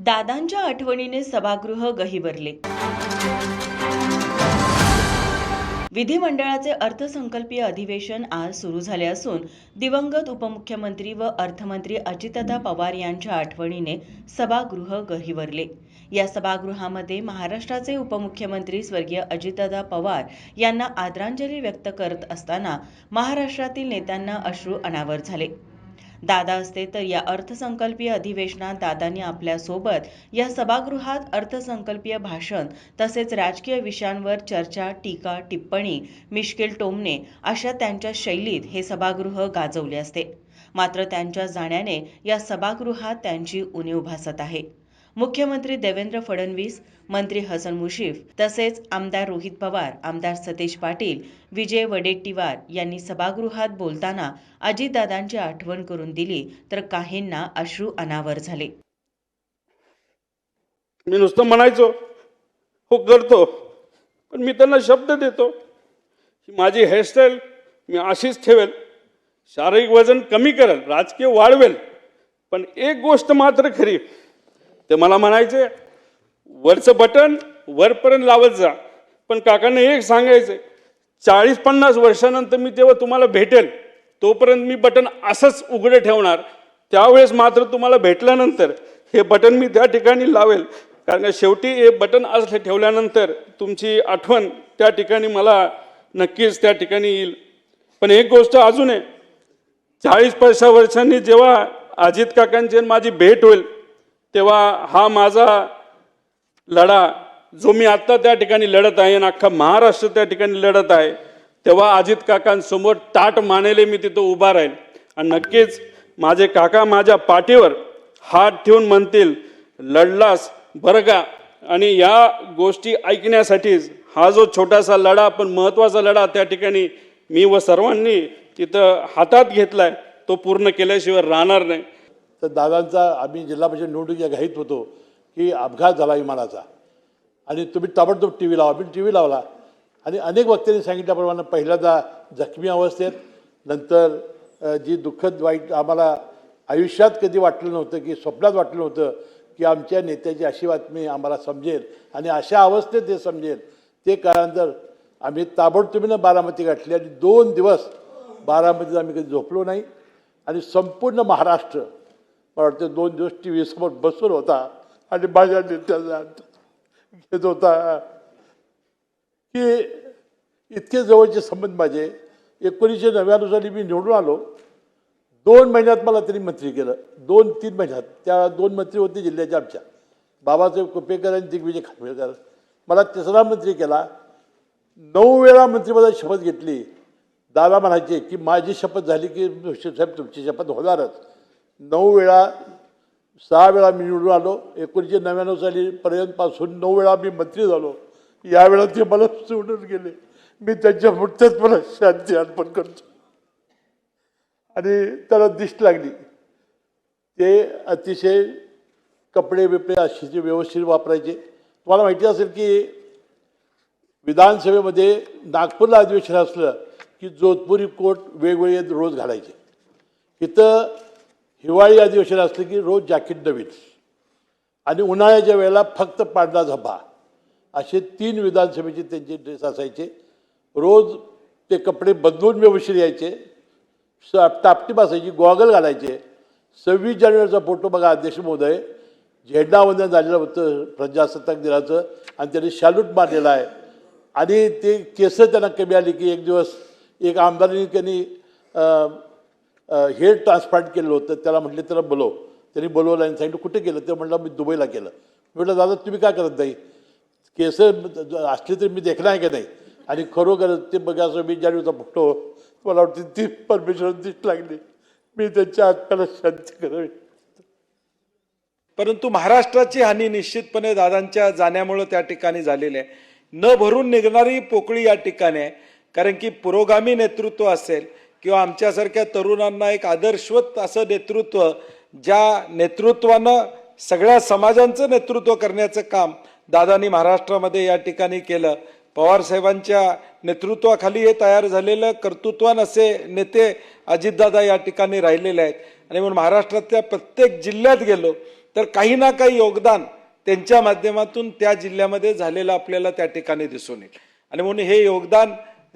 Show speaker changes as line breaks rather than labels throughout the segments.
दादांच्या आठवणीने सभागृह गहिवरले. विधिमंडळाचे अर्थसंकल्पीय अधिवेशन आज सुरू झाले असून दिवंगत उपमुख्यमंत्री व अर्थमंत्री अजितदादा पवार यांच्या आठवणीने सभागृह गहिवरले. या सभागृहामध्ये महाराष्ट्राचे उपमुख्यमंत्री स्वर्गीय अजितदादा पवार यांना आदरांजली व्यक्त करत असताना महाराष्ट्रातील नेत्यांना अश्रू अनावर झाले. दादा असते तर या अर्थसंकल्पीय अधिवेशनात दादांनी आपल्यासोबत या सभागृहात अर्थसंकल्पीय भाषण तसेच राजकीय विषयांवर चर्चा, टीका, टिप्पणी, मिश्किल टोमणे अशा त्यांच्या शैलीत हे सभागृह गाजवले असते. मात्र त्यांच्या जाण्याने या सभागृहात त्यांची उणीव भासत आहे. मुख्यमंत्री देवेंद्र फडणवीस, मंत्री हसन मुश्रीफ तसेच आमदार रोहित पवार, आमदार सतेज पाटील, विजय वडेट्टीवार यांनी सभागृहात बोलताना अजितदादांची आठवण करून दिली तर काहींना अश्रू अनावर झाले.
मी नुसतं म्हणायचो हो करतो, पण मी त्यांना शब्द देतो की माझी हेअरस्टाईल मी अशीच ठेवेल, शारीरिक वजन कमी करेल, राजकीय वाढवेल, पण एक गोष्ट मात्र खरी, ते मला म्हणायचे वरचं बटन वरपर्यंत लावत जा, पण काकांना एक सांगायचं 40-50 वर्षानंतर मी तेव्हा तुम्हाला भेटेल, तोपर्यंत मी बटन असंच उघडे ठेवणार, त्यावेळेस मात्र तुम्हाला भेटल्यानंतर हे बटन मी त्या ठिकाणी लावेल, कारण शेवटी हे बटन असं ठेवल्यानंतर तुमची आठवण त्या ठिकाणी मला नक्कीच त्या ठिकाणी येईल. पण एक गोष्ट अजून आहे, 40-50 वर्षांनी जेव्हा अजित काकांची माझी भेट होईल तेव्हा हा माझा लढा जो मी आत्ता त्या ठिकाणी लढत आहे आणि अख्खा महाराष्ट्र त्या ठिकाणी लढत आहे, तेव्हा अजित काकांसमोर ताट मानेले मी तिथं उभा राहील आणि नक्कीच माझे काका माझ्या पाठीवर हात ठेवून म्हणतील लढलास बरं का. आणि या गोष्टी ऐकण्यासाठीच हा जो छोटासा लढा पण महत्त्वाचा लढा त्या ठिकाणी मी व सर्वांनी तिथं हातात घेतलाय, तो पूर्ण केल्याशिवाय राहणार नाही.
तर दादांचा आम्ही जिल्हा परिषद निवडणुकीच्या घाईत होतो की अपघात झाला विमानाचा आणि तुम्ही ताबडतोब टी व्ही लावा. मी टी व्ही लावला आणि अनेक वक्त्यांनी सांगितल्याप्रमाणे पहिल्यांदा जखमी अवस्थेत, नंतर जी दुःखद वाईट आम्हाला आयुष्यात कधी वाटलं नव्हतं की स्वप्नात वाटलं नव्हतं की आमच्या नेत्याची अशी बातमी आम्हाला समजेल आणि अशा अवस्थेत ते समजेल. ते काळानंतर आम्ही ताबडतोबीनं बारामती गाठली आणि 2 दिवस बारामतीत आम्ही कधी झोपलो नाही आणि संपूर्ण महाराष्ट्र मला वाटतं 2 दिवस टी व्ही समोर बसून होता आणि माझ्या नेत्याचा घेत होता की इतके जवळचे संबंध माझे. 1999 साली मी निवडून आलो, 2 महिन्यात मला त्यांनी मंत्री केलं, 2-3 महिन्यात. त्या 2 मंत्री होते जिल्ह्याच्या आमच्या, बाबासाहेब कुपेकर आणि दिग्विजय खानविलकर. मला 3रा मंत्री केला. 9 वेळा मंत्रिपदाची शपथ घेतली. दादा म्हणायचे की माझी शपथ झाली की साहेब तुमची शपथ होणारच. 9 वेळा, 6 वेळा मी निवडून आलो. 1999 साली पर्यंतपासून 9 वेळा मी मंत्री झालो. यावेळा ते मला सोडून गेले. मी त्यांच्या मुठ्यात मला शांती अर्पण करतो. आणि त्याला दिष्ट लागली. ते अतिशय कपडे बिपडे अशी व्यवस्थित वापरायचे. तुम्हाला माहिती असेल की विधानसभेमध्ये नागपूरला अधिवेशन असलं की जोधपुरी कोट वेगवेगळे रोज घालायचे. इथं हिवाळी अधिवेशन असलं की रोज जॅकेट नवीन आणि उन्हाळ्याच्या वेळेला फक्त पांढरा झब्बा, असे 3 विधानसभेचे त्यांचे ड्रेस असायचे. रोज ते कपडे बदलून व्यवस्थित यायचे. टापटीप असायची, गॉगल घालायचे. 26 जानेवारीचा फोटो बघा, अध्यक्ष महोदय झेंडावंदन झालेलं होतं प्रजासत्ताक दिनाचं आणि त्यांनी सॅल्यूट मारलेला आहे. आणि ते केस त्यांना कमी आली की एक दिवस एक आमदारांनी त्यांनी हेअर ट्रान्सप्लांट केलं होतं. त्याला म्हटले त्याला बोलव. त्यांनी बोलवलं आणि सांगितलं कुठे केलं? ते म्हटलं मी दुबईला केलं. म्हटलं दादा तुम्ही काय करत नाही, केस असले तरी मी देखला आहे का नाही. आणि खरोखर ते बघा 26 जानेवारीचा फोटो मला वाटते ती परमेश्वर दिसत लागली. मी त्यांच्या आत्म्याला शांती करावी.
परंतु महाराष्ट्राची हानी निश्चितपणे दादांच्या जाण्यामुळे त्या ठिकाणी झालेली आहे. न भरून निघणारी पोकळी या ठिकाणी आहे. कारण की पुरोगामी नेतृत्व असेल किंवा आमच्यासारख्या तरुणांना एक आदर्शवत असं नेतृत्व, ज्या नेतृत्वानं सगळ्या समाजांचं नेतृत्व करण्याचं काम दादांनी महाराष्ट्रामध्ये या ठिकाणी केलं. पवारसाहेबांच्या नेतृत्वाखाली हे तयार झालेलं कर्तृत्वान असे नेते अजितदादा या ठिकाणी राहिलेले आहेत. आणि म्हणून महाराष्ट्रातल्या प्रत्येक जिल्ह्यात गेलो तर काही ना काही योगदान त्यांच्या माध्यमातून त्या जिल्ह्यामध्ये झालेलं आपल्याला त्या ठिकाणी दिसून येईल. आणि म्हणून हे योगदान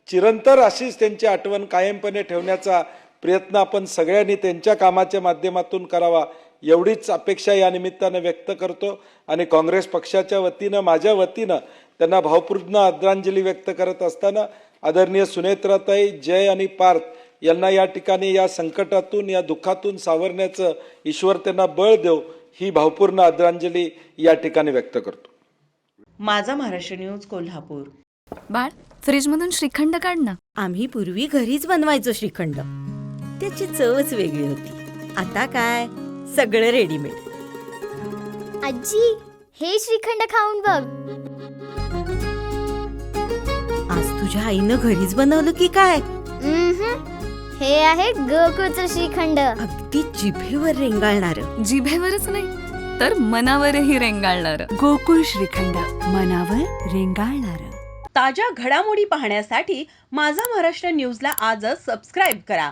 चिरंतर अशीच त्यांची आठवण कायमपणे ठेवण्याचा प्रयत्न आपण सगळ्यांनी त्यांच्या कामाच्या माध्यमातून करावा, एवढीच अपेक्षा या निमित्तानं व्यक्त करतो. आणि काँग्रेस पक्षाच्या वतीनं, माझ्या वतीनं त्यांना भावपूर्ण आदरांजली व्यक्त करत असताना आदरणीय सुनेत्राताई, जय आणि पार्थ यांना या ठिकाणी या संकटातून, या दुःखातून सावरण्याचं ईश्वर त्यांना बळ देव, ही भावपूर्ण आदरांजली या ठिकाणी व्यक्त करतो.
माझा महाराष्ट्र न्यूज, कोल्हापूर.
बाळ, फ्रीजमधून श्रीखंड काढ ना.
आम्ही पूर्वी घरीच बनवायचो श्रीखंड, त्याची चवच वेगळी होती. आता काय सगळं रेडीमेड.
आजी, हे श्रीखंड खाऊन बघ.
आज तुझ्या आईनं घरीच बनवलं की काय?
हे आहे गोकुळचं श्रीखंड.
अगदी जिभेवर रेंगाळणार.
जिभेवरच नाही तर मनावरही रेंगाळणार. गोकुळ श्रीखंड, मनावर रेंगाळणार.
ताज्या घडामोडी पाहण्यासाठी माझा महाराष्ट्र न्यूजला आजच सबस्क्राईब करा.